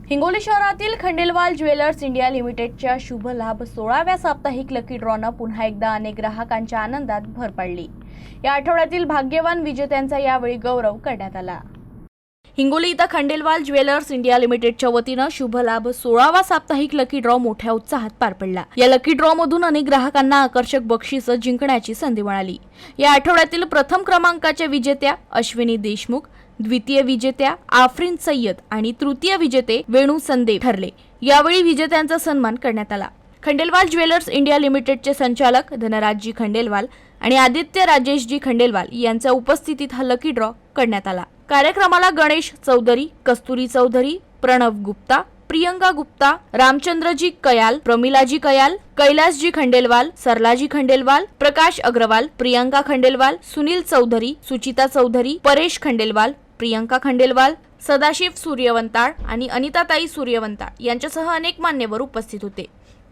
हिंगोली शहरातील Khandelwal jewellers India लिमिटेडच्या शुभ लाभ 16व्या साप्ताहिक लकी ड्रॉनं पुन्हा एकदा अनेक ग्राहकांच्या आनंदात भर पडली। या आठवड्यातील भाग्यवान विजेत्यांचा यावेळी गौरव करण्यात आला। हिंगोली इथं खंडेलवाल ज्वेलर्स इंडिया लिमिटेडच्या वतीनं शुभ लाभ 16वा साप्ताहिक लकी ड्रॉ मोठ्या उत्साहात पार पडला। या लकी ड्रॉ मधून अनेक ग्राहकांना आकर्षक बक्षीस जिंकण्याची संधी मिळाली। या आठवड्यातील प्रथम क्रमांकाच्या विजेत्या अश्विनी देशमुख, द्वितीय विजेत्या आफरीन सय्यद आणि तृतीय विजेते वेणू संदेव ठरले। यावेळी विजेत्यांचा सन्मान करण्यात आला। खंडेलवाल ज्वेलर्स इंडिया लिमिटेडचे संचालक धनराजजी खंडेलवाल आणि आदित्य राजेशजी खंडेलवाल यांच्या उपस्थितीत हा लकी ड्रॉ करण्यात आला। कार्यक्रमाला गणेश चौधरी, कस्तुरी चौधरी, प्रणव गुप्ता, प्रियंका गुप्ता, रामचंद्रजी कयाल, प्रमिलाजी कयाल, कैलासजी खंडेलवाल, सरलाजी खंडेलवाल, प्रकाश अग्रवाल, प्रियंका खंडेलवाल, सुनील चौधरी, सुचिता चौधरी, परेश खंडेलवाल, प्रियंका खंडेलवाल, सदाशिव सूर्यवंताळ आणि अनिताताई सूर्यवंताळ यांच्यासह अनेक मान्यवर उपस्थित होते।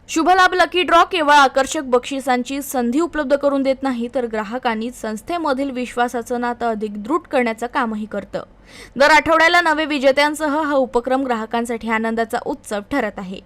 शुभलाभ लकी ड्रॉ केवळ आकर्षक बक्षिसांची संधी उपलब्ध करून देत नाही, तर ग्राहकांनी संस्थेमधील विश्वासाचं नातं अधिक दृढ करण्याचं कामही करतं। दर आठवड्याला नवे विजेत्यांसह हा उपक्रम ग्राहकांसाठी आनंदाचा उत्सव ठरत आहे।